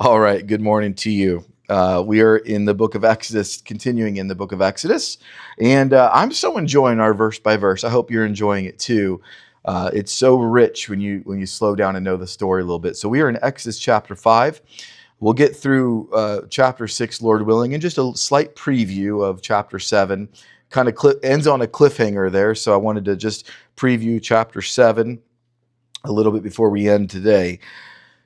All right, good morning to you. We are in the book of Exodus, continuing in the book of Exodus, and I'm so enjoying our verse by verse. I hope you're enjoying it too. It's so rich when you slow down and know the story a little bit. So we are in Exodus chapter 5. We'll get through chapter 6, Lord willing, and just a slight preview of chapter 7. Kind of ends on a cliffhanger there, so I wanted to just preview chapter 7 a little bit before we end today.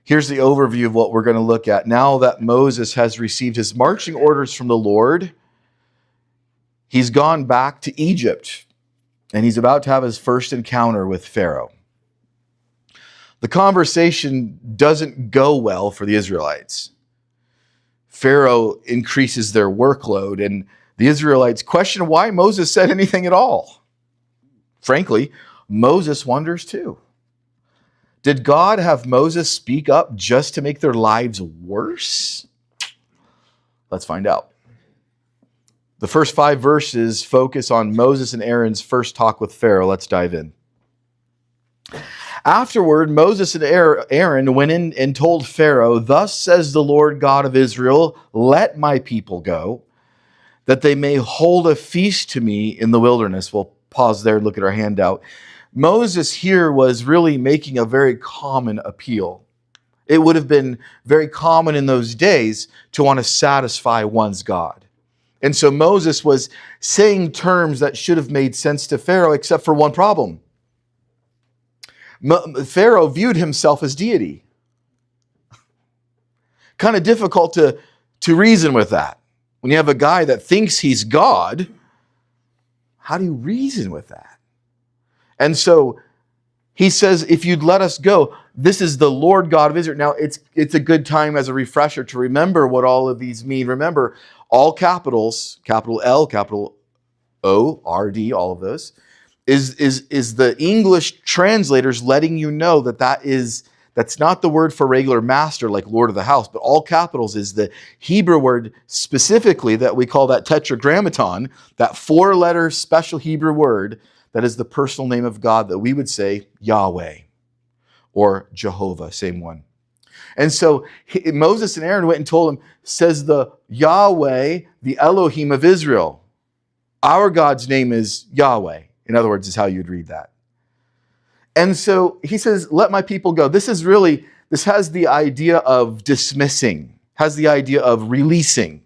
Here's the overview of what we're going to look at. Now that Moses has received his marching orders from the Lord, he's gone back to Egypt, and he's about to have his first encounter with Pharaoh. The conversation doesn't go well for the Israelites. Pharaoh increases their workload, and the Israelites question why Moses said anything at all. Frankly, Moses wonders too. Did God have Moses speak up just to make their lives worse? Let's find out. The first 5 verses focus on Moses and Aaron's first talk with Pharaoh. Let's dive in. Afterward, Moses and Aaron went in and told Pharaoh, "Thus says the Lord God of Israel, let my people go, that they may hold a feast to me in the wilderness." We'll pause there and look at our handout. Moses here was really making a very common appeal. It would have been very common in those days to want to satisfy one's God. And so Moses was saying terms that should have made sense to Pharaoh, except for one problem. Pharaoh viewed himself as deity. Kind of difficult to reason with that. When you have a guy that thinks he's God, how do you reason with that? And so he says, if you'd let us go, this is the Lord God of Israel. Now, it's a good time as a refresher to remember what all of these mean. Remember, all capitals, capital L, capital O, R, D, all of those, is the English translators letting you know that's not the word for regular master like Lord of the house, but all capitals is the Hebrew word specifically that we call that tetragrammaton, that 4-letter special Hebrew word that is the personal name of God that we would say Yahweh or Jehovah, same one. And so Moses and Aaron went and told him, says the Yahweh, the Elohim of Israel. Our God's name is Yahweh. In other words, is how you'd read that. And so he says, let my people go. This has the idea of dismissing, has the idea of releasing.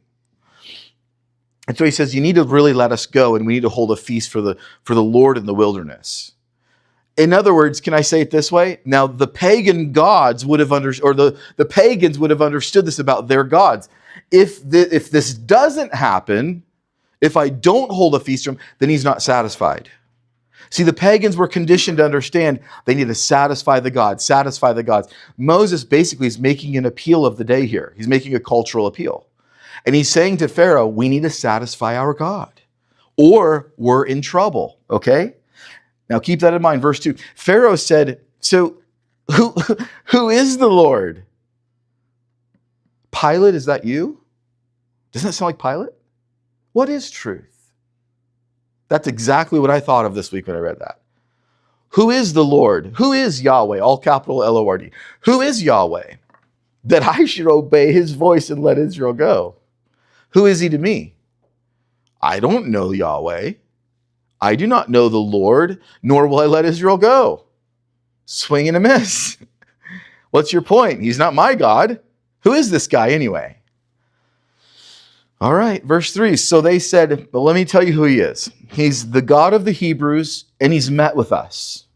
And so he says, you need to really let us go, and we need to hold a feast for the Lord in the wilderness. In other words, can I say it this way? Now, the pagan gods would have the pagans would have understood this about their gods. If this doesn't happen, if I don't hold a feast for him, then he's not satisfied. See, the pagans were conditioned to understand they need to satisfy the gods, satisfy the gods. Moses basically is making an appeal of the day here. He's making a cultural appeal. And he's saying to Pharaoh, we need to satisfy our God, or we're in trouble, okay? Now keep that in mind. Verse 2, Pharaoh said, so who is the Lord? Pilate, is that you? Doesn't that sound like Pilate? What is truth? That's exactly what I thought of this week when I read that. Who is the Lord? Who is Yahweh? All capital L-O-R-D. Who is Yahweh? That I should obey his voice and let Israel go. Who is he to me? I don't know Yahweh. I do not know the Lord, nor will I let Israel go. Swing and a miss. What's your point? He's not my God. Who is this guy anyway? All right, verse 3. So they said, but let me tell you who he is. He's the God of the Hebrews, and he's met with us.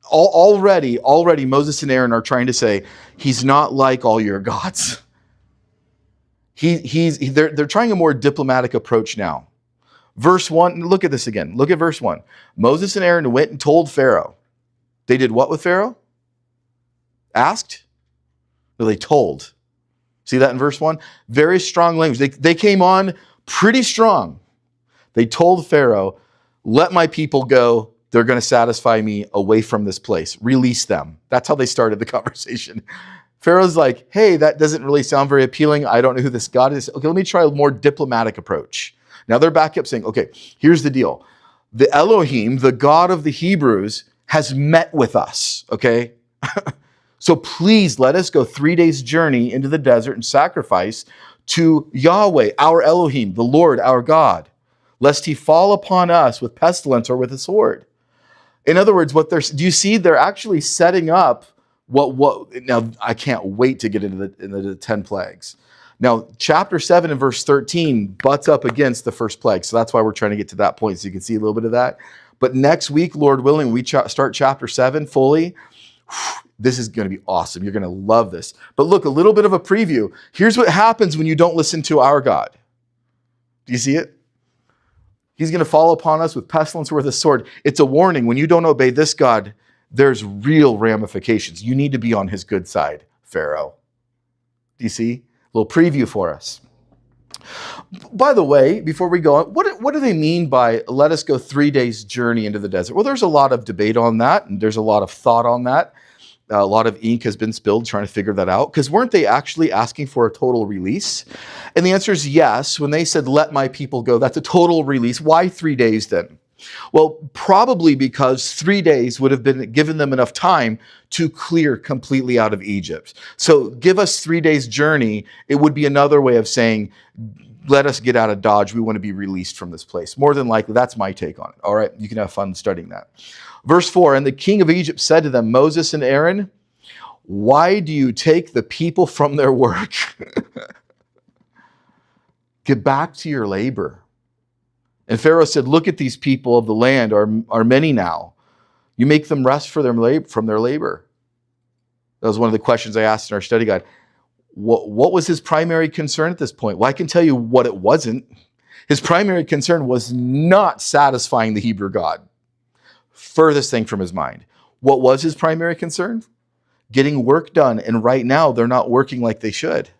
Already, Moses and Aaron are trying to say, he's not like all your gods. They're trying a more diplomatic approach now. Verse 1, look at this again. Look at verse 1. Moses and Aaron went and told Pharaoh. They did what with Pharaoh? Asked? No, they told. See that in verse 1? Very strong language. They came on pretty strong. They told Pharaoh, let my people go. They're going to satisfy me away from this place. Release them. That's how they started the conversation. Pharaoh's like, hey, that doesn't really sound very appealing. I don't know who this God is. Okay, let me try a more diplomatic approach. Now they're back up saying, okay, here's the deal. The Elohim, the God of the Hebrews, has met with us, okay? So please let us go 3 days' journey into the desert and sacrifice to Yahweh, our Elohim, the Lord, our God, lest he fall upon us with pestilence or with a sword. In other words, do you see they're actually setting up now I can't wait to get into the 10 plagues. Now, chapter 7 and verse 13 butts up against the first plague. So that's why we're trying to get to that point so you can see a little bit of that. But next week, Lord willing, we start chapter 7 fully. This is going to be awesome. You're going to love this. But look, a little bit of a preview. Here's what happens when you don't listen to our God. Do you see it? He's going to fall upon us with pestilence or with a sword. It's a warning. When you don't obey this God, there's real ramifications. You need to be on his good side, Pharaoh. Do you see? A little preview for us. By the way, before we go on, what do they mean by let us go 3 days journey into the desert? Well, there's a lot of debate on that, and there's a lot of thought on that. A lot of ink has been spilled trying to figure that out, because weren't they actually asking for a total release? And the answer is yes. When they said, let my people go, that's a total release. Why 3 days then? Well, probably because 3 days would have been given them enough time to clear completely out of Egypt. So give us 3 days journey. It would be another way of saying, let us get out of Dodge. We want to be released from this place. More than likely, that's my take on it. All right, you can have fun studying that. Verse 4, and the king of Egypt said to them, Moses and Aaron, why do you take the people from their work? Get back to your labor. And Pharaoh said, look at these people of the land are many now. You make them rest from their labor. That was one of the questions I asked in our study guide. What was his primary concern at this point? Well, I can tell you what it wasn't. His primary concern was not satisfying the Hebrew God. Furthest thing from his mind. What was his primary concern? Getting work done. And right now, they're not working like they should.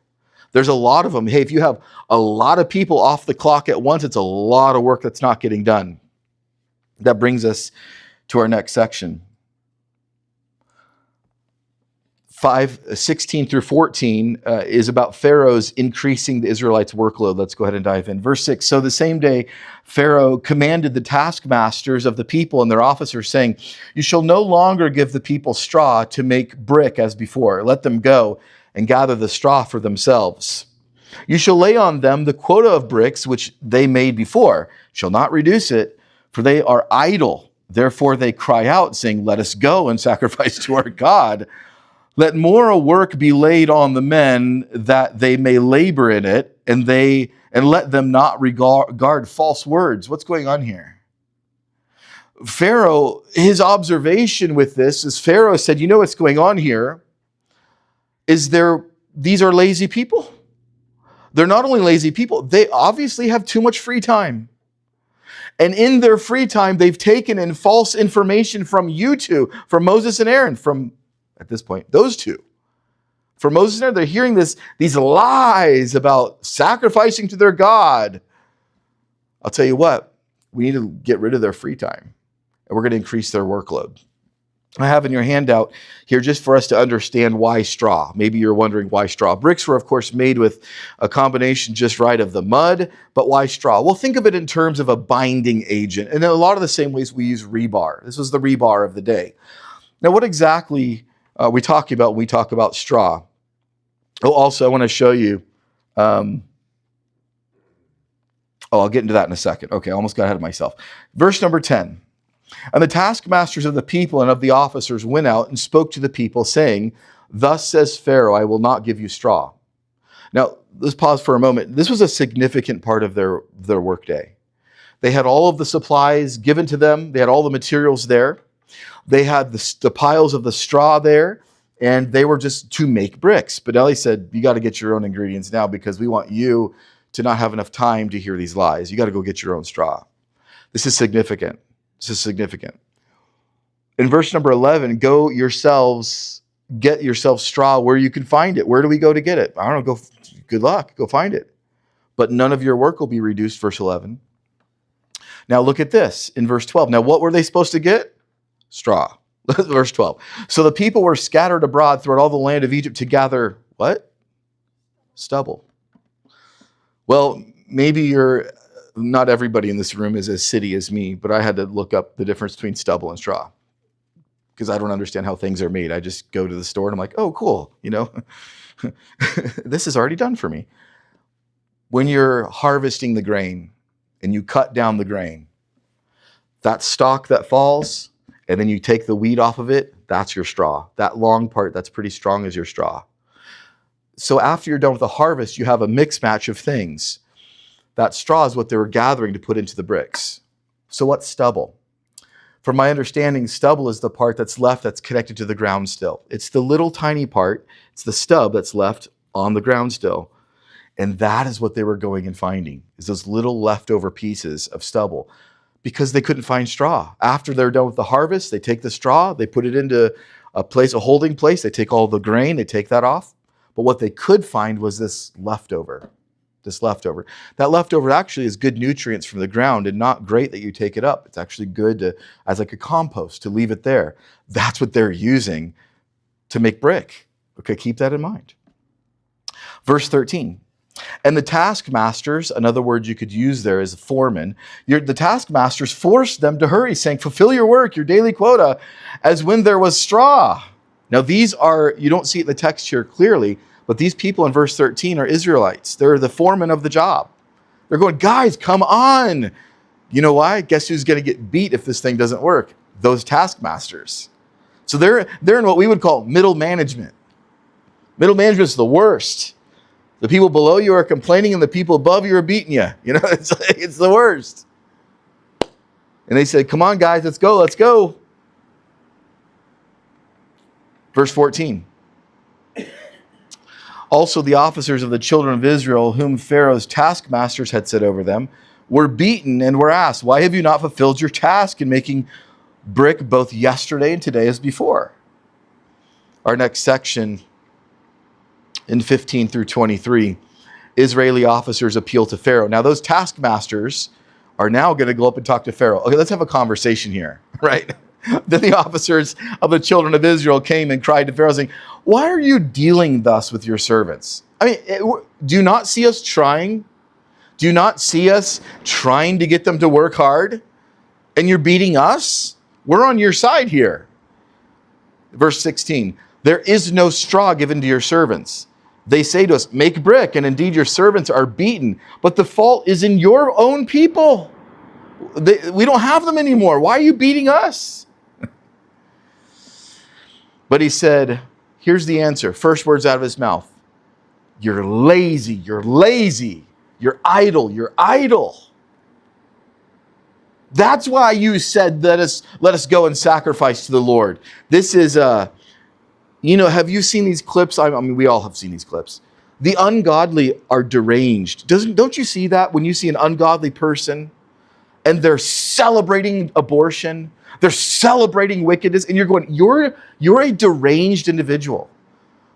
There's a lot of them. Hey, if you have a lot of people off the clock at once, it's a lot of work that's not getting done. That brings us to our next section. 5:16 through 14 is about Pharaoh's increasing the Israelites' workload. Let's go ahead and dive in. Verse 6, so the same day Pharaoh commanded the taskmasters of the people and their officers, saying, you shall no longer give the people straw to make brick as before. Let them go and gather the straw for themselves. You shall lay on them the quota of bricks which they made before, shall not reduce it, for they are idle. Therefore they cry out, saying, let us go and sacrifice to our God. Let more work be laid on the men that they may labor in it, and let them not regard false words. What's going on here? Pharaoh, his observation with this is Pharaoh said, you know what's going on here is these are lazy people. They're not only lazy people, they obviously have too much free time. And in their free time, they've taken in false information from you two, from Moses and Aaron, at this point, those two. For Moses and Aaron, they're hearing these lies about sacrificing to their God. I'll tell you what, we need to get rid of their free time, and we're going to increase their workload. I have in your handout here just for us to understand why straw. Maybe you're wondering why straw. Bricks were, of course, made with a combination just right of the mud, but why straw? Well, think of it in terms of a binding agent, and in a lot of the same ways we use rebar. This was the rebar of the day. Now, what exactly we talking about when we talk about straw? Oh, also, I want to show you. I'll get into that in a second. Okay, I almost got ahead of myself. Verse number 10. And the taskmasters of the people and of the officers went out and spoke to the people, saying, thus says Pharaoh, I will not give you straw. Now, let's pause for a moment. This was a significant part of their workday. They had all of the supplies given to them. They had all the materials there. They had the piles of the straw there, and they were just to make bricks. But Eli said, you got to get your own ingredients now because we want you to not have enough time to hear these lies. You got to go get your own straw. This is significant. This is significant. In verse number 11, go yourselves, get yourselves straw where you can find it. Where do we go to get it? I don't know. Good luck. Go find it. But none of your work will be reduced, verse 11. Now look at this in verse 12. Now what were they supposed to get? Straw. Verse 12. So the people were scattered abroad throughout all the land of Egypt to gather what? Stubble. Well, maybe not everybody in this room is as city as me, but I had to look up the difference between stubble and straw. because I don't understand how things are made. I just go to the store and I'm like, oh, cool. This is already done for me. When you're harvesting the grain and you cut down the grain, that stalk that falls, and then you take the wheat off of it, that's your straw. That long part that's pretty strong is your straw. So after you're done with the harvest, you have a mix match of things. That straw is what they were gathering to put into the bricks. So what's stubble? From my understanding, stubble is the part that's left that's connected to the ground still. It's the little tiny part. It's the stub that's left on the ground still. And that is what they were going and finding, is those little leftover pieces of stubble, because they couldn't find straw. After they're done with the harvest, they take the straw, they put it into a holding place. They take all the grain, they take that off. But what they could find was this leftover. That leftover actually is good nutrients from the ground, and not great that you take it up. It's actually good as like a compost, to leave it there. That's what they're using to make brick. Okay, keep that in mind. Verse 13. And the taskmasters, another word you could use there is foreman, the taskmasters forced them to hurry, saying, fulfill your work, your daily quota, as when there was straw. Now these are, you don't see it in the text here clearly, but these people in verse 13 are Israelites. They're the foremen of the job. They're going, guys, come on. You know why? Guess who's going to get beat if this thing doesn't work? Those taskmasters. So they're in what we would call middle management. Middle management is the worst. The people below you are complaining and the people above you are beating you. It's the worst. And they said, come on, guys, let's go. Verse 14. Also, the officers of the children of Israel, whom Pharaoh's taskmasters had set over them, were beaten and were asked, why have you not fulfilled your task in making brick both yesterday and today as before? Our next section, in 15 through 23, Israeli officers appeal to Pharaoh. Now, those taskmasters are now going to go up and talk to Pharaoh. Okay, let's have a conversation here, right? Then the officers of the children of Israel came and cried to Pharaoh, saying, why are you dealing thus with your servants? I mean, do you not see us trying? Do you not see us trying to get them to work hard? And you're beating us? We're on your side here. Verse 16, there is no straw given to your servants. They say to us, make brick, and indeed your servants are beaten, but the fault is in your own people. We don't have them anymore. Why are you beating us? But he said, here's the answer. First words out of his mouth. You're lazy. You're idle. That's why you said, let us go and sacrifice to the Lord. This is have you seen these clips? I mean, we all have seen these clips. The ungodly are deranged. Don't you see that when you see an ungodly person and they're celebrating abortion, they're celebrating wickedness, and you're going, you're a deranged individual.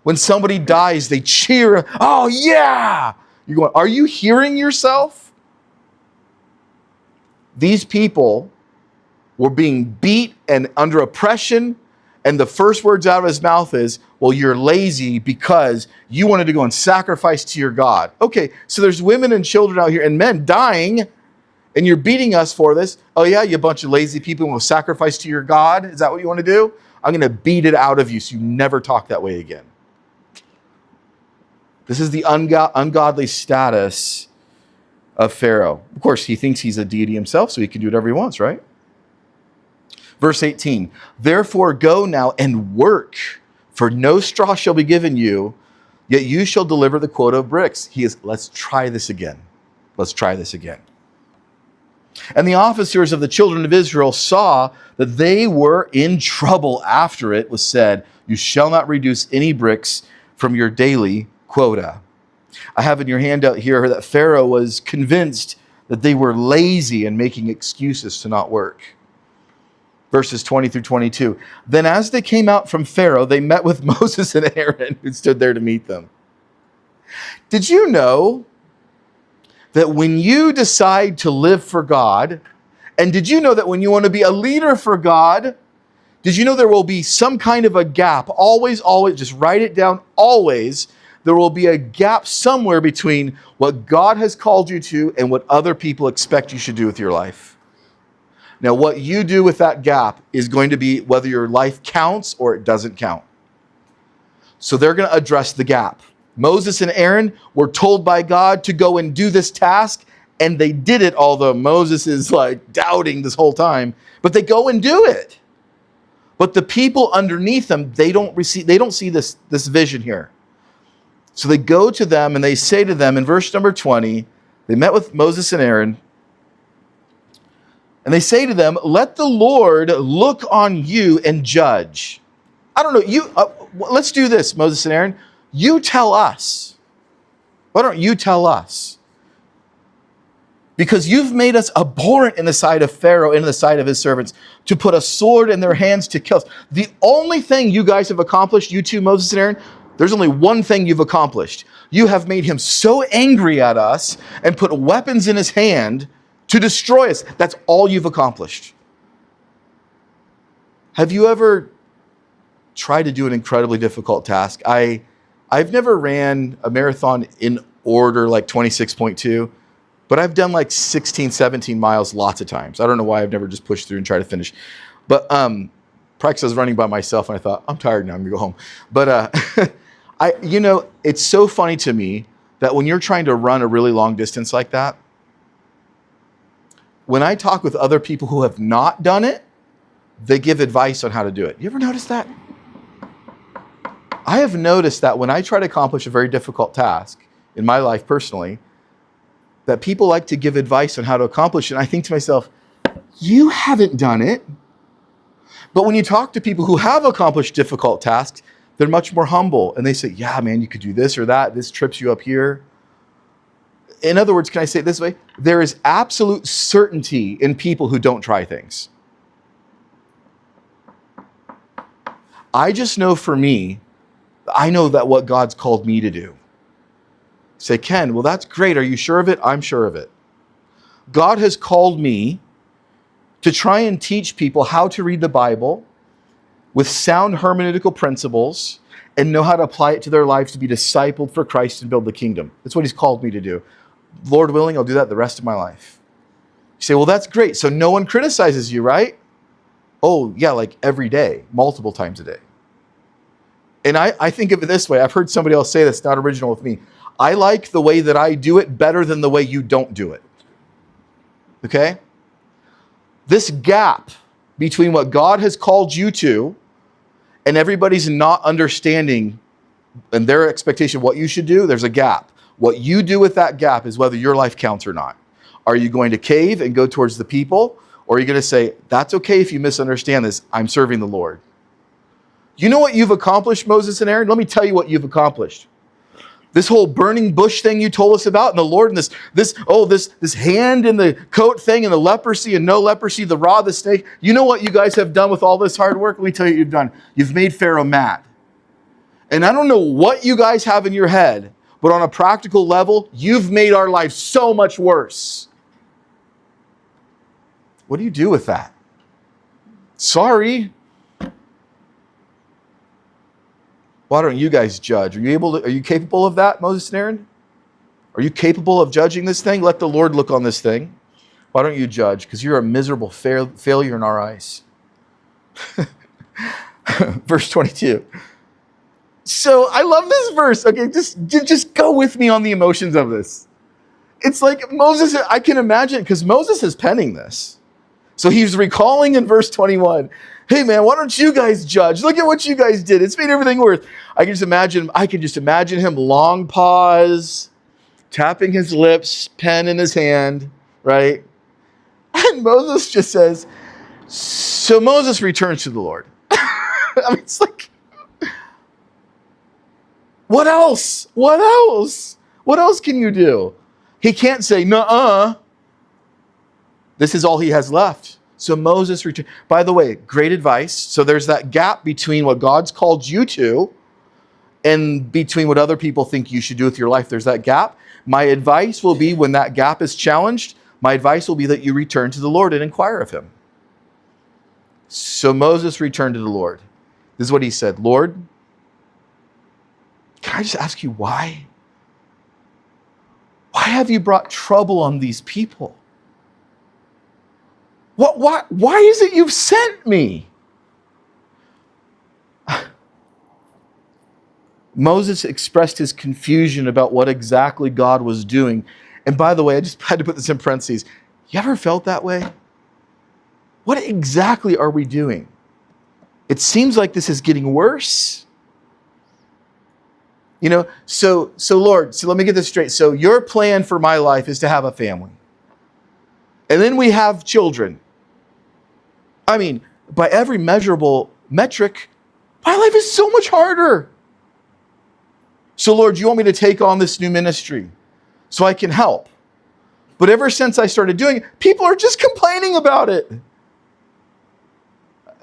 When somebody dies, they cheer, oh yeah! You're going, are you hearing yourself? These people were being beat and under oppression, and the first words out of his mouth is, well, you're lazy because you wanted to go and sacrifice to your God. Okay, so there's women and children out here and men dying, and you're beating us for this. Oh yeah, you bunch of lazy people who will sacrifice to your God. Is that what you want to do? I'm going to beat it out of you so you never talk that way again. This is the ungodly status of Pharaoh. Of course, he thinks he's a deity himself, so he can do whatever he wants, right? Verse 18, therefore go now and work, for no straw shall be given you, yet you shall deliver the quota of bricks. Let's try this again. And the officers of the children of Israel saw that they were in trouble after it was said, you shall not reduce any bricks from your daily quota. I have in your handout here that Pharaoh was convinced that they were lazy and making excuses to not work. Verses 20 through 22. Then as they came out from Pharaoh, they met with Moses and Aaron, who stood there to meet them. Did you know that when you decide to live for God, and did you know that when you want to be a leader for God, did you know there will be some kind of a gap? Always, just write it down, always. There will be a gap somewhere between what God has called you to and what other people expect you should do with your life. Now, what you do with that gap is going to be whether your life counts or it doesn't count. So they're going to address the gap. Moses and Aaron were told by God to go and do this task, and they did it, although Moses is like doubting this whole time, but they go and do it. But the people underneath them, they don't see this vision here. So they go to them and they say to them in verse number 20, they met with Moses and Aaron, and they say to them, let the Lord look on you and judge. I don't know, let's do this, Moses and Aaron. You tell us. Why don't you tell us? Because you've made us abhorrent in the sight of Pharaoh and in the sight of his servants to put a sword in their hands to kill us. The only thing you guys have accomplished, you two, Moses and Aaron, there's only one thing you've accomplished. You have made him so angry at us and put weapons in his hand to destroy us. That's all you've accomplished. Have you ever tried to do an incredibly difficult task? I've never ran a marathon in order like 26.2. But I've done like 16, 17 miles lots of times. I don't know why I've never just pushed through and tried to finish. But probably because I was running by myself and I thought, I'm tired now, I'm gonna go home. But it's so funny to me that when you're trying to run a really long distance like that, when I talk with other people who have not done it, they give advice on how to do it. You ever notice that? I have noticed that when I try to accomplish a very difficult task in my life personally, that people like to give advice on how to accomplish it. And I think to myself, you haven't done it. But when you talk to people who have accomplished difficult tasks, they're much more humble. And they say, yeah, man, you could do this or that. This trips you up here. In other words, can I say it this way? There is absolute certainty in people who don't try things. I just know for me, I know that what God's called me to do. Say, Ken, well, that's great. Are you sure of it? I'm sure of it. God has called me to try and teach people how to read the Bible with sound hermeneutical principles and know how to apply it to their lives to be discipled for Christ and build the kingdom. That's what he's called me to do. Lord willing, I'll do that the rest of my life. You say, well, that's great. So no one criticizes you, right? Oh, yeah, like every day, multiple times a day. And I think of it this way. I've heard somebody else say this, not original with me. I like the way that I do it better than the way you don't do it. Okay? This gap between what God has called you to and everybody's not understanding and their expectation of what you should do, there's a gap. What you do with that gap is whether your life counts or not. Are you going to cave and go towards the people? Or are you going to say, that's okay if you misunderstand this, I'm serving the Lord? You know what you've accomplished, Moses and Aaron? Let me tell you what you've accomplished. This whole burning bush thing you told us about, and the Lord, and this hand in the coat thing, and the leprosy and no leprosy, the rod, the snake. You know what you guys have done with all this hard work? Let me tell you what you've done. You've made Pharaoh mad. And I don't know what you guys have in your head, but on a practical level, you've made our life so much worse. What do you do with that? Sorry. Why don't you guys judge? Are you capable of that, Moses and Aaron? Are you capable of judging this thing? Let the Lord look on this thing. Why don't you judge? Because you're a miserable failure in our eyes. Verse 22. So I love this verse. Okay, just go with me on the emotions of this. It's like Moses, I can imagine, because Moses is penning this. So he's recalling in verse 21, hey man, why don't you guys judge? Look at what you guys did. It's made everything worse. I can just imagine him long pause, tapping his lips, pen in his hand, right? And Moses just says, so Moses returns to the Lord. I mean, it's like, what else? What else? What else can you do? He can't say, nuh-uh. This is all he has left. So Moses returned. By the way, great advice. So there's that gap between what God's called you to and between what other people think you should do with your life. There's that gap. My advice will be when that gap is challenged, my advice will be that you return to the Lord and inquire of him. So Moses returned to the Lord. This is what he said. Lord, can I just ask you why? Why have you brought trouble on these people? Why is it you've sent me? Moses expressed his confusion about what exactly God was doing. And by the way, I just had to put this in parentheses. You ever felt that way? What exactly are we doing? It seems like this is getting worse. So Lord, so let me get this straight. So your plan for my life is to have a family. And then we have children. I mean, by every measurable metric, my life is so much harder. So Lord, you want me to take on this new ministry so I can help. But ever since I started doing it, people are just complaining about it.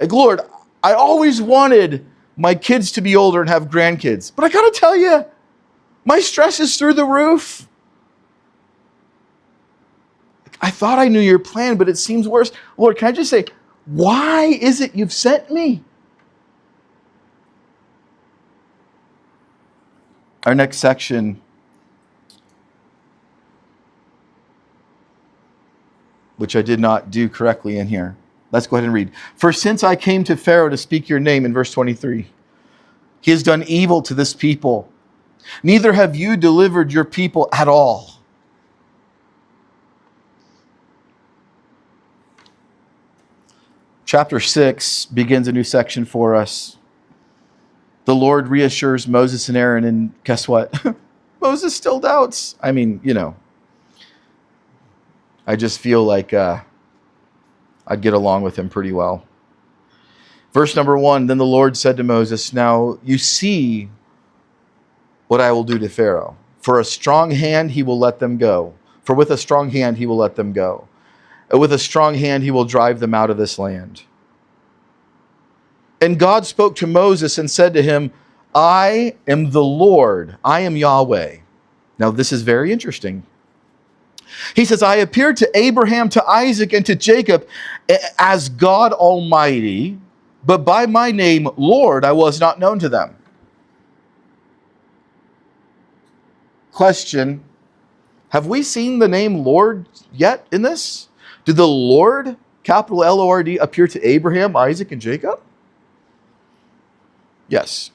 Like, Lord, I always wanted my kids to be older and have grandkids. But I got to tell you, my stress is through the roof. I thought I knew your plan, but it seems worse. Lord, can I just say, why is it you've sent me? Our next section, which I did not do correctly in here. Let's go ahead and read. For since I came to Pharaoh to speak your name, in verse 23, he has done evil to this people. Neither have you delivered your people at all. Chapter 6 begins a new section for us. The Lord reassures Moses and Aaron, and guess what? Moses still doubts. I mean, I just feel like I'd get along with him pretty well. Verse number 1, then the Lord said to Moses, now you see what I will do to Pharaoh. For a strong hand he will let them go. For with a strong hand he will let them go. And with a strong hand he will drive them out of this land. And God spoke to Moses and said to him, I am the Lord, I am Yahweh. Now this is very interesting. He says, I appeared to Abraham, to Isaac, and to Jacob as God Almighty, but by my name, Lord, I was not known to them. Question, have we seen the name Lord yet in this? Did the Lord, capital L-O-R-D, appear to Abraham, Isaac, and Jacob? Yes.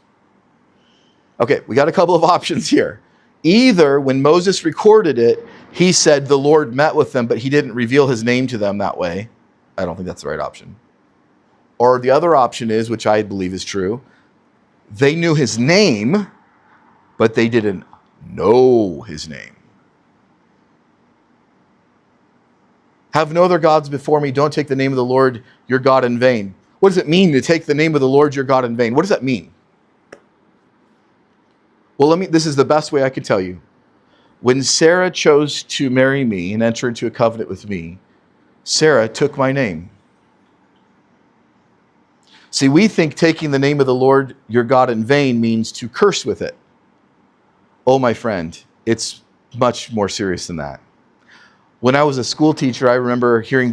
Okay, we got a couple of options here. Either when Moses recorded it, he said the Lord met with them, but he didn't reveal his name to them that way. I don't think that's the right option. Or the other option is, which I believe is true, they knew his name, but they didn't know his name. Have no other gods before me. Don't take the name of the Lord your God in vain. What does it mean to take the name of the Lord your God in vain? What does that mean? Well, this is the best way I can tell you. When Sarah chose to marry me and enter into a covenant with me, Sarah took my name. See, we think taking the name of the Lord your God in vain means to curse with it. Oh, my friend, it's much more serious than that. When I was a school teacher, I remember hearing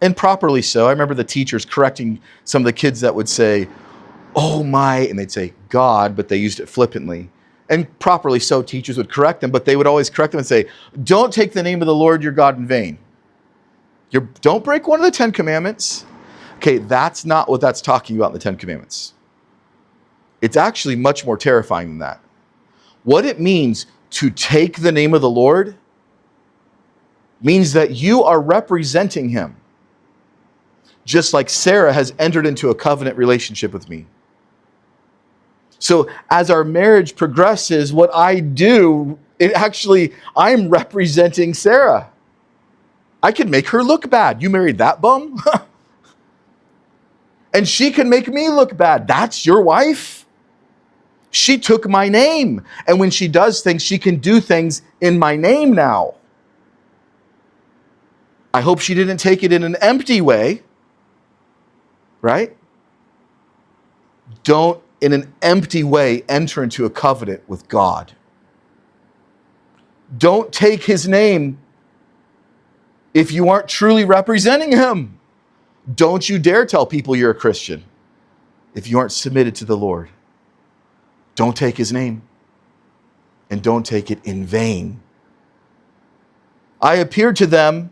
and properly so, I remember the teachers correcting some of the kids that would say, oh my, and they'd say God, but they used it flippantly. And properly so, teachers would correct them, but they would always correct them and say, don't take the name of the Lord your God in vain. Don't break one of the 10 commandments. Okay, that's not what that's talking about in the 10 commandments. It's actually much more terrifying than that. What it means to take the name of the Lord means that you are representing him. Just like Sarah has entered into a covenant relationship with me. So as our marriage progresses, what I do, I'm representing Sarah. I can make her look bad. You married that bum? And she can make me look bad. That's your wife? She took my name. And when she does things, she can do things in my name now. I hope she didn't take it in an empty way. Right? Don't, in an empty way, enter into a covenant with God. Don't take his name if you aren't truly representing him. Don't you dare tell people you're a Christian if you aren't submitted to the Lord. Don't take his name, and don't take it in vain. I appeared to them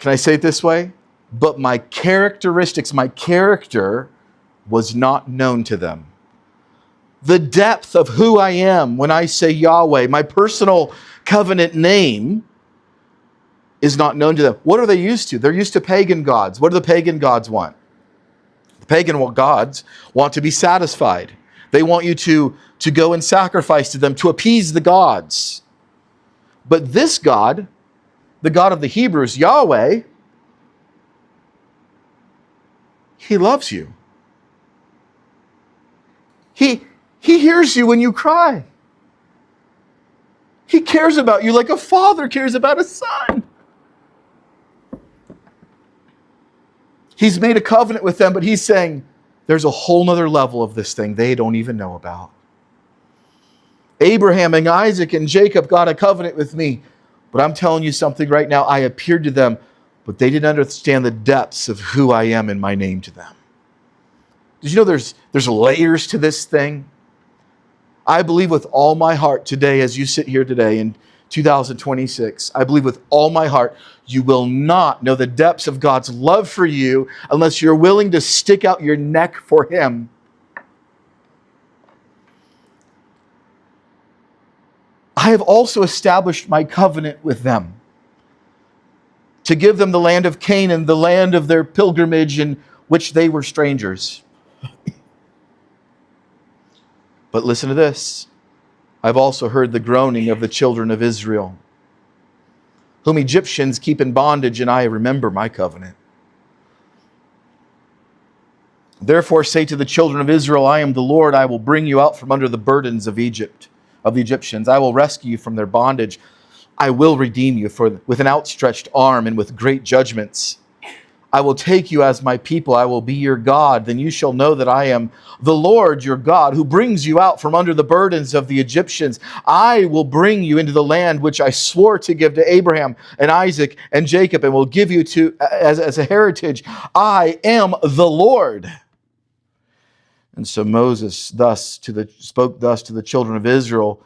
Can I say it this way? But my characteristics, my character was not known to them. The depth of who I am when I say Yahweh, my personal covenant name, is not known to them. What are they used to? They're used to pagan gods. What do the pagan gods want? The pagan gods want to be satisfied. They want you to go and sacrifice to them to appease the gods. But this God, the God of the Hebrews, Yahweh, He loves you. He hears you when you cry. He cares about you like a father cares about a son. He's made a covenant with them, but he's saying, there's a whole nother level of this thing they don't even know about. Abraham and Isaac and Jacob got a covenant with me, but I'm telling you something right now. I appeared to them, but they didn't understand the depths of who I am and my name to them. Did you know there's layers to this thing? I believe with all my heart today, as you sit here today in 2026, I believe with all my heart, you will not know the depths of God's love for you unless you're willing to stick out your neck for Him. I have also established my covenant with them to give them the land of Canaan, the land of their pilgrimage in which they were strangers. But listen to this. I've also heard the groaning of the children of Israel, whom Egyptians keep in bondage, and I remember my covenant. Therefore say to the children of Israel, I am the Lord. I will bring you out from under the burdens of Egypt, of the Egyptians. I will rescue you from their bondage. I will redeem you with an outstretched arm and with great judgments. I will take you as my people. I will be your God. Then you shall know that I am the Lord your God, who brings you out from under the burdens of the Egyptians. I will bring you into the land which I swore to give to Abraham and Isaac and Jacob, and will give you as a heritage. I am the Lord. And so Moses spoke thus to the children of Israel.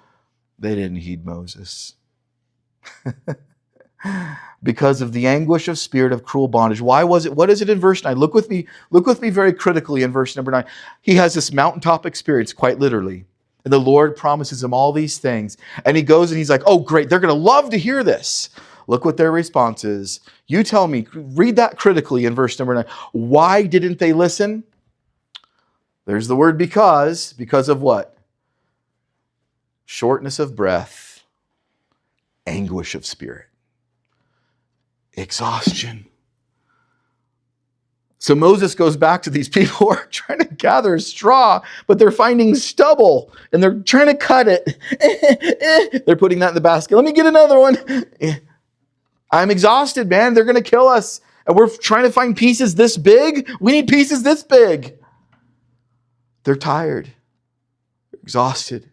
They didn't heed Moses. Because of the anguish of spirit of cruel bondage. Why was it? What is it in verse 9? Look with me very critically in verse number 9. He has this mountaintop experience, quite literally. And the Lord promises him all these things. And he goes and he's like, oh, great, they're going to love to hear this. Look what their response is. You tell me, read that critically in verse number 9. Why didn't they listen? There's the word because. Because of what? Shortness of breath, anguish of spirit. Exhaustion. So Moses goes back to these people who are trying to gather straw, but they're finding stubble and they're trying to cut it. They're putting that in the basket. Let me get another one. I'm exhausted, man. They're going to kill us. And we're trying to find pieces this big. We need pieces this big. They're tired. They're exhausted.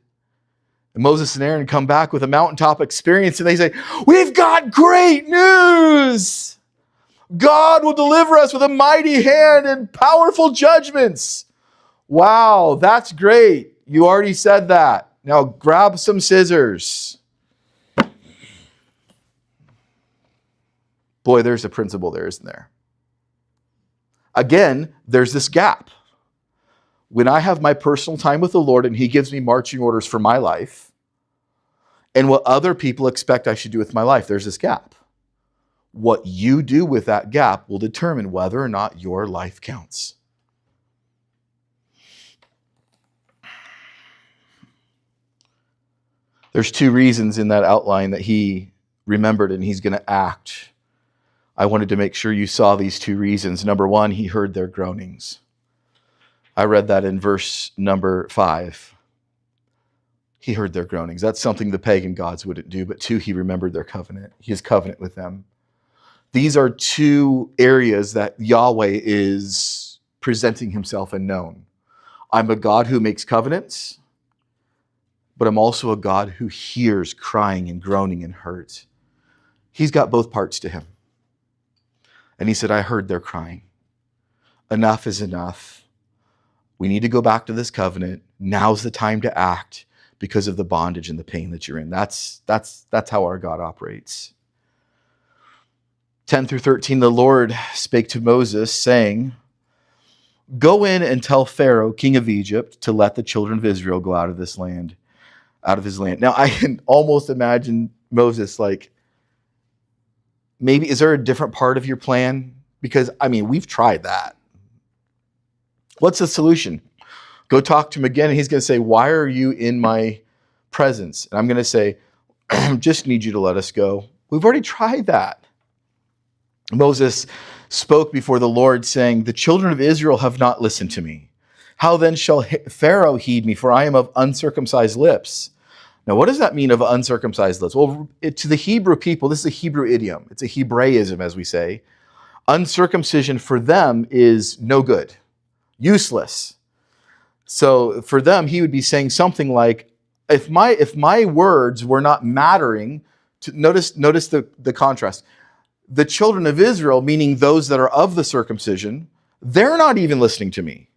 And Moses and Aaron come back with a mountaintop experience and they say, we've got great news. God will deliver us with a mighty hand and powerful judgments. Wow, that's great. You already said that. Now grab some scissors. Boy, there's a principle there, isn't there? Again, there's this gap. When I have my personal time with the Lord and He gives me marching orders for my life, and what other people expect I should do with my life, there's this gap. What you do with that gap will determine whether or not your life counts. There's two reasons in that outline that he remembered and he's going to act. I wanted to make sure you saw these two reasons. Number one, he heard their groanings. I read that in verse number 5. He heard their groanings. That's something the pagan gods wouldn't do. But two, he remembered their covenant, his covenant with them. These are two areas that Yahweh is presenting himself and known. I'm a God who makes covenants, but I'm also a God who hears crying and groaning and hurt. He's got both parts to him. And he said, I heard their crying. Enough is enough. We need to go back to this covenant. Now's the time to act because of the bondage and the pain that you're in. That's how our God operates. 10 through 13, the Lord spake to Moses, saying, go in and tell Pharaoh, king of Egypt, to let the children of Israel go out of this land, out of his land. Now, I can almost imagine Moses like, maybe, is there a different part of your plan? Because, I mean, we've tried that. What's the solution? Go talk to him again, and he's going to say, why are you in my presence? And I'm going to say, just need you to let us go. We've already tried that. Moses spoke before the Lord, saying, the children of Israel have not listened to me. How then shall Pharaoh heed me, for I am of uncircumcised lips? Now, what does that mean of uncircumcised lips? Well, to the Hebrew people, this is a Hebrew idiom. It's a Hebraism, as we say. Uncircumcision for them is no good, useless. So for them, he would be saying something like, if my words were not mattering, notice the contrast. The children of Israel, meaning those that are of the circumcision, they're not even listening to me.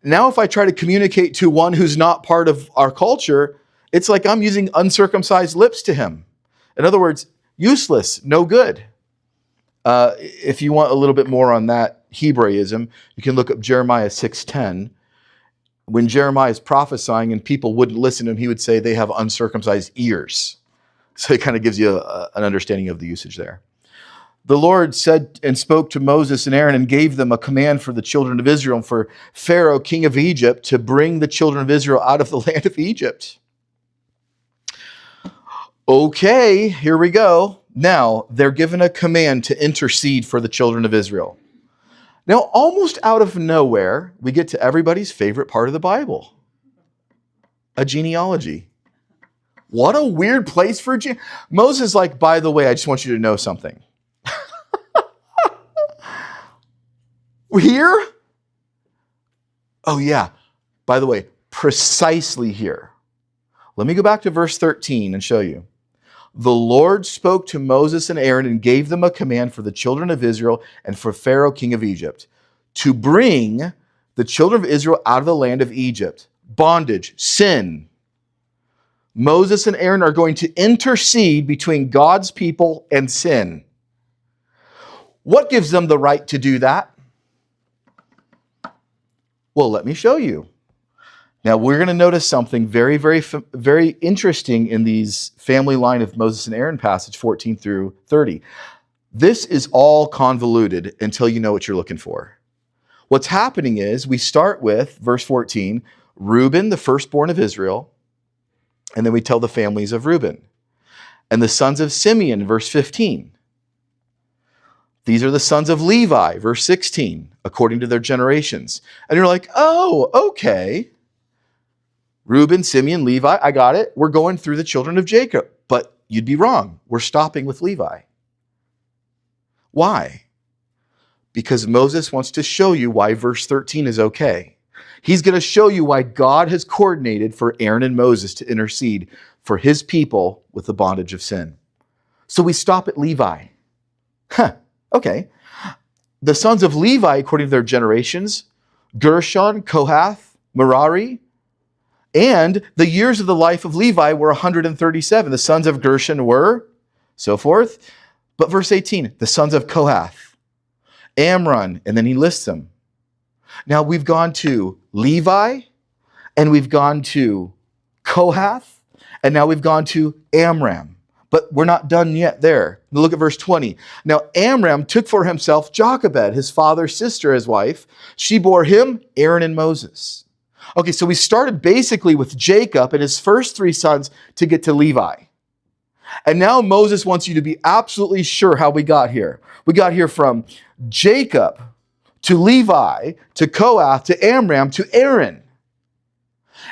Now, if I try to communicate to one who's not part of our culture, it's like I'm using uncircumcised lips to him. In other words, useless, no good. If you want a little bit more on that Hebraism, you can look up Jeremiah 6:10. When Jeremiah is prophesying and people wouldn't listen to him, he would say they have uncircumcised ears. So it kind of gives you an understanding of the usage there. The Lord said and spoke to Moses and Aaron and gave them a command for the children of Israel and for Pharaoh, king of Egypt, to bring the children of Israel out of the land of Egypt. Okay, here we go. Now, they're given a command to intercede for the children of Israel. Now, almost out of nowhere, we get to everybody's favorite part of the Bible, a genealogy. What a weird place for Moses is like, by the way, I just want you to know something. Here? Oh yeah, by the way, precisely here. Let me go back to verse 13 and show you. The Lord spoke to Moses and Aaron and gave them a command for the children of Israel and for Pharaoh, king of Egypt, to bring the children of Israel out of the land of Egypt. Bondage, sin. Moses and Aaron are going to intercede between God's people and sin. What gives them the right to do that? Well, let me show you. Now, we're going to notice something very, very, very interesting in these family line of Moses and Aaron passage 14 through 30. This is all convoluted until you know what you're looking for. What's happening is we start with verse 14, Reuben, the firstborn of Israel, and then we tell the families of Reuben. And the sons of Simeon, verse 15. These are the sons of Levi, verse 16, according to their generations. And you're like, oh, okay. Reuben, Simeon, Levi, I got it. We're going through the children of Jacob. But you'd be wrong. We're stopping with Levi. Why? Because Moses wants to show you why verse 13 is okay. He's going to show you why God has coordinated for Aaron and Moses to intercede for his people with the bondage of sin. So we stop at Levi. Okay. The sons of Levi, according to their generations, Gershon, Kohath, Merari, and the years of the life of Levi were 137. The sons of Gershon were, so forth. But verse 18, the sons of Kohath, Amram, and then he lists them. Now we've gone to Levi, and we've gone to Kohath, and now we've gone to Amram. But we're not done yet there. Look at verse 20. Now Amram took for himself Jochebed, his father's sister, his wife. She bore him Aaron and Moses. Okay, so we started basically with Jacob and his first three sons to get to Levi. And now Moses wants you to be absolutely sure how we got here. We got here from Jacob to Levi to Kohath to Amram to Aaron.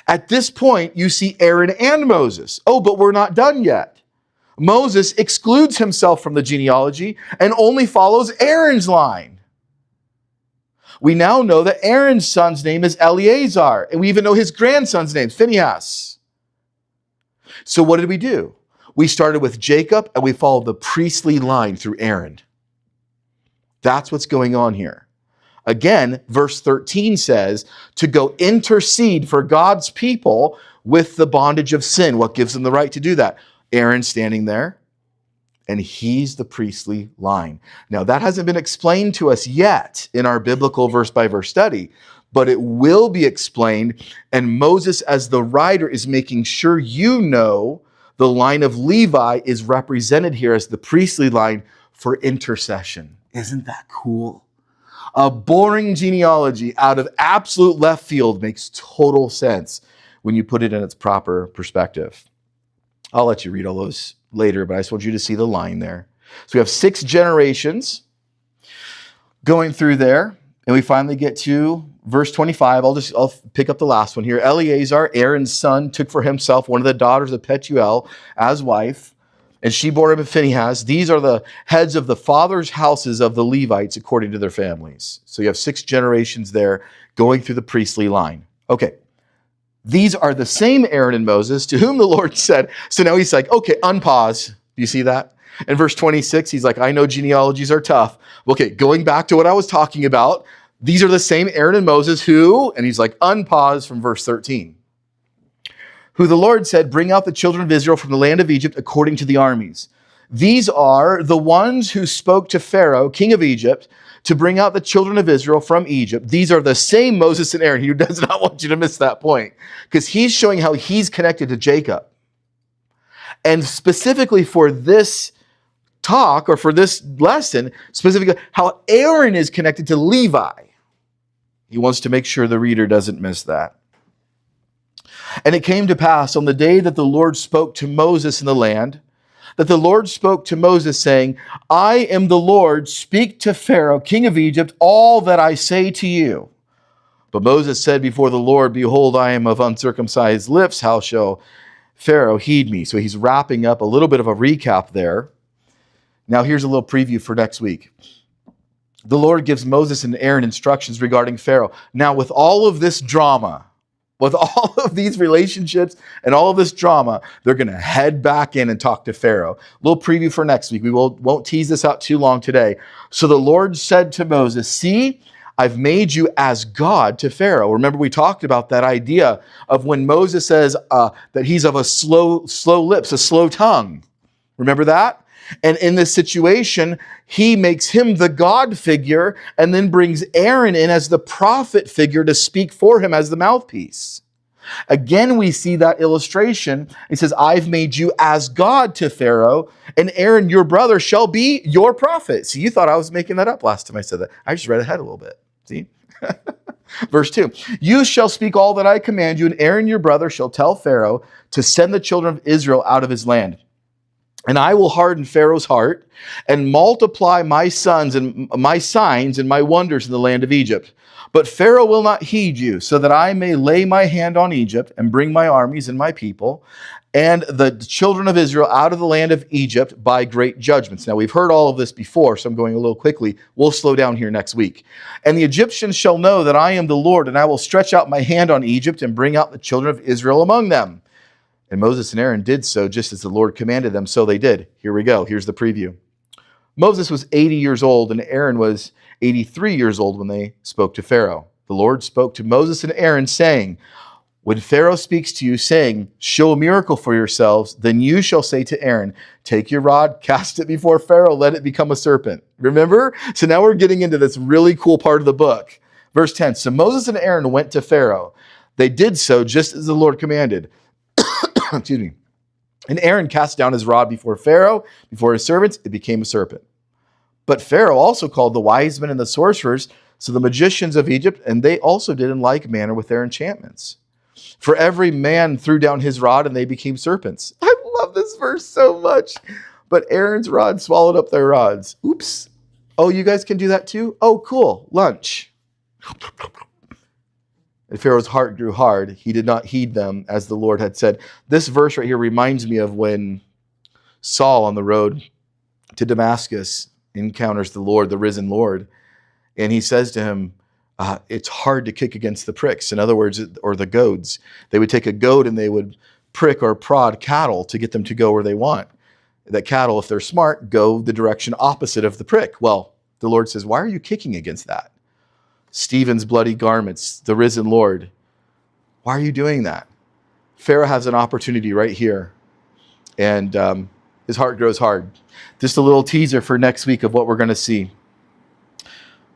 At this point, you see Aaron and Moses. Oh, but we're not done yet. Moses excludes himself from the genealogy and only follows Aaron's line. We now know that Aaron's son's name is Eleazar, and we even know his grandson's name, Phinehas. So what did we do? We started with Jacob, and we followed the priestly line through Aaron. That's what's going on here. Again, verse 13 says to go intercede for God's people with the bondage of sin. What gives them the right to do that? Aaron standing there and he's the priestly line. Now, that hasn't been explained to us yet in our biblical verse-by-verse study, but it will be explained, and Moses, as the writer, is making sure you know the line of Levi is represented here as the priestly line for intercession. Isn't that cool? A boring genealogy out of absolute left field makes total sense when you put it in its proper perspective. I'll let you read all those later, but I just want you to see the line there. So we have 6 generations going through there, and we finally get to verse 25. I'll pick up the last one here. Eleazar, Aaron's son, took for himself one of the daughters of Petuel as wife, and she bore him Phinehas. These are the heads of the fathers' houses of the Levites according to their families. So you have 6 generations there going through the priestly line. Okay. These are the same Aaron and Moses to whom the Lord said. So now he's like, okay, unpause. Do you see that? In verse 26, he's like, I know genealogies are tough. Okay, going back to what I was talking about, these are the same Aaron and Moses who, and he's like, unpause from verse 13. Who the Lord said, bring out the children of Israel from the land of Egypt according to the armies. These are the ones who spoke to Pharaoh, king of Egypt, to bring out the children of Israel from Egypt. These are the same Moses and Aaron. He does not want you to miss that point, because he's showing how he's connected to Jacob. And specifically for this talk, or for this lesson, specifically how Aaron is connected to Levi. He wants to make sure the reader doesn't miss that. And it came to pass on the day that the Lord spoke to Moses in the land, that the Lord spoke to Moses, saying, I am the Lord, speak to Pharaoh, king of Egypt, all that I say to you. But Moses said before the Lord, behold, I am of uncircumcised lips, how shall Pharaoh heed me? So he's wrapping up a little bit of a recap there. Now here's a little preview for next week. The Lord gives Moses and Aaron instructions regarding Pharaoh. Now with all of this drama, with all of these relationships and all of this drama, they're going to head back in and talk to Pharaoh. A little preview for next week. We won't tease this out too long today. So the Lord said to Moses, see, I've made you as God to Pharaoh. Remember, we talked about that idea of when Moses says that he's of a slow lips, a slow tongue. Remember that? And in this situation, he makes him the God figure and then brings Aaron in as the prophet figure to speak for him as the mouthpiece. Again, we see that illustration. He says, I've made you as God to Pharaoh, and Aaron, your brother, shall be your prophet. So you thought I was making that up last time I said that. I just read ahead a little bit. See? Verse 2, you shall speak all that I command you, and Aaron, your brother, shall tell Pharaoh to send the children of Israel out of his land. And I will harden Pharaoh's heart and multiply my sons and my signs and my wonders in the land of Egypt. But Pharaoh will not heed you, so that I may lay my hand on Egypt and bring my armies and my people and the children of Israel out of the land of Egypt by great judgments. Now, we've heard all of this before, so I'm going a little quickly. We'll slow down here next week. And the Egyptians shall know that I am the Lord, and I will stretch out my hand on Egypt and bring out the children of Israel among them. And Moses and Aaron did so just as the Lord commanded them, so they did. Here we go. Here's the preview. Moses was 80 years old, and Aaron was 83 years old when they spoke to Pharaoh. The Lord spoke to Moses and Aaron, saying, when Pharaoh speaks to you, saying, show a miracle for yourselves, then you shall say to Aaron, take your rod, cast it before Pharaoh, let it become a serpent. Remember? So now we're getting into this really cool part of the book. Verse 10, so Moses and Aaron went to Pharaoh. They did so just as the Lord commanded. Excuse me. And Aaron cast down his rod before Pharaoh, before his servants, it became a serpent. But Pharaoh also called the wise men and the sorcerers, so the magicians of Egypt, and they also did in like manner with their enchantments. For every man threw down his rod, and they became serpents. I love this verse so much. But Aaron's rod swallowed up their rods. Oops. Oh, you guys can do that too? Oh, cool. Lunch. And Pharaoh's heart grew hard. He did not heed them as the Lord had said. This verse right here reminds me of when Saul on the road to Damascus encounters the Lord, the risen Lord. And he says to him, it's hard to kick against the pricks. In other words, or the goads. They would take a goad and they would prick or prod cattle to get them to go where they want. That cattle, if they're smart, go the direction opposite of the prick. Well, the Lord says, why are you kicking against that? Stephen's bloody garments, the risen Lord. Why are you doing that? Pharaoh has an opportunity right here. And his heart grows hard. Just a little teaser for next week of what we're going to see.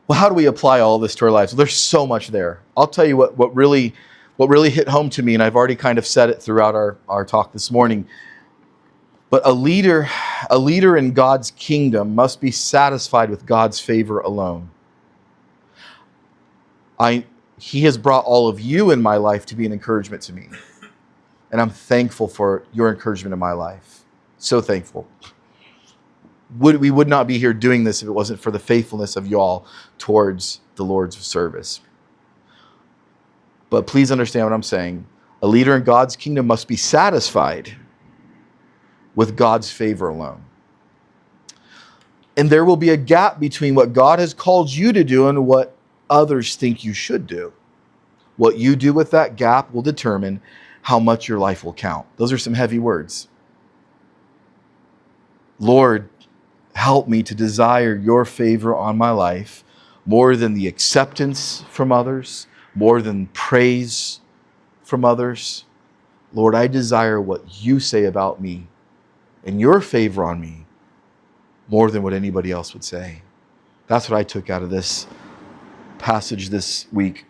Well, how do we apply all this to our lives? Well, there's so much there. I'll tell you what really hit home to me, and I've already kind of said it throughout our talk this morning. But a leader in God's kingdom must be satisfied with God's favor alone. He has brought all of you in my life to be an encouragement to me. And I'm thankful for your encouragement in my life. So thankful. We would not be here doing this if it wasn't for the faithfulness of y'all towards the Lord's service. But please understand what I'm saying. A leader in God's kingdom must be satisfied with God's favor alone. And there will be a gap between what God has called you to do and what others think you should do. What you do with that gap will determine how much your life will count. Those are some heavy words. Lord, help me to desire your favor on my life more than the acceptance from others, more than praise from others. Lord, I desire what you say about me and your favor on me more than what anybody else would say. That's what I took out of this passage this week.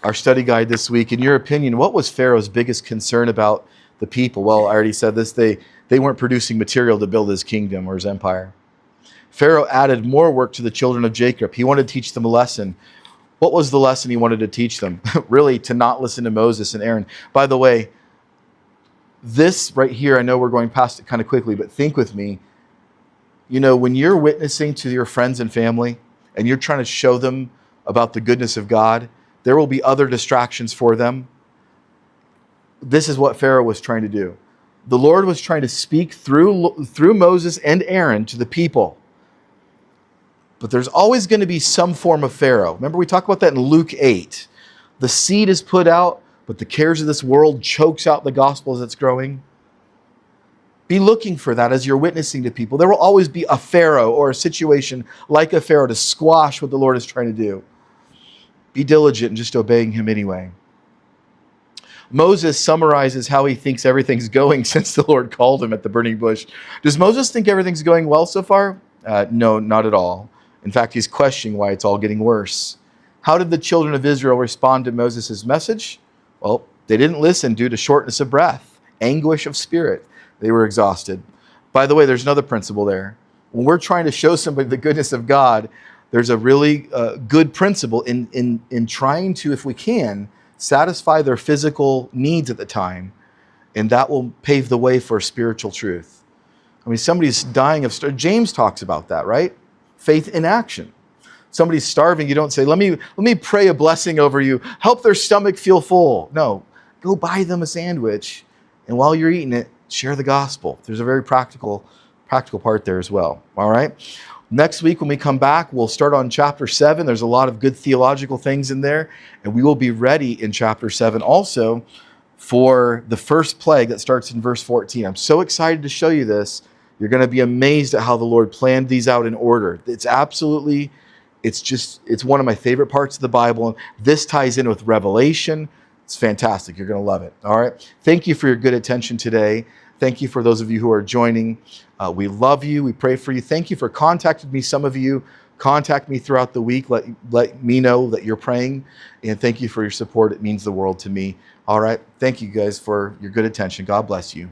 Our study guide this week, in your opinion, what was Pharaoh's biggest concern about the people? Well, I already said this. They weren't producing material to build his kingdom or his empire. Pharaoh added more work to the children of Jacob. He wanted to teach them a lesson. What was the lesson he wanted to teach them? Really, to not listen to Moses and Aaron. By the way, this right here, I know we're going past it kind of quickly, but think with me. You know, when you're witnessing to your friends and family and you're trying to show them about the goodness of God, there will be other distractions for them. This is what Pharaoh was trying to do. The Lord was trying to speak through Moses and Aaron to the people. But there's always going to be some form of Pharaoh. Remember, we talked about that in Luke 8. The seed is put out, but the cares of this world chokes out the gospel as it's growing. Be looking for that as you're witnessing to people. There will always be a Pharaoh or a situation like a Pharaoh to squash what the Lord is trying to do. Be diligent in just obeying him anyway. Moses summarizes how he thinks everything's going since the Lord called him at the burning bush. Does Moses think everything's going well so far? No, not at all. In fact, he's questioning why it's all getting worse. How did the children of Israel respond to Moses' message? Well, they didn't listen due to shortness of breath, anguish of spirit. They were exhausted. By the way, there's another principle there. When we're trying to show somebody the goodness of God, there's a really good principle in trying to, if we can, satisfy their physical needs at the time, and that will pave the way for spiritual truth. I mean, somebody's dying of starvation. James talks about that, right? Faith in action. Somebody's starving, you don't say, let me pray a blessing over you. Help their stomach feel full. No, go buy them a sandwich, and while you're eating it, share the gospel. There's a very practical part there as well. All right? Next week when we come back, we'll start on chapter 7. There's a lot of good theological things in there, and we will be ready in chapter 7 also for the first plague that starts in verse 14. I'm so excited to show you this. You're going to be amazed at how the Lord planned these out in order. It's one of my favorite parts of the Bible. And this ties in with Revelation. It's fantastic. You're going to love it. All right. Thank you for your good attention today. Thank you for those of you who are joining. We love you. We pray for you. Thank you for contacting me. Some of you contact me throughout the week. Let me know that you're praying. And thank you for your support. It means the world to me. All right. Thank you guys for your good attention. God bless you.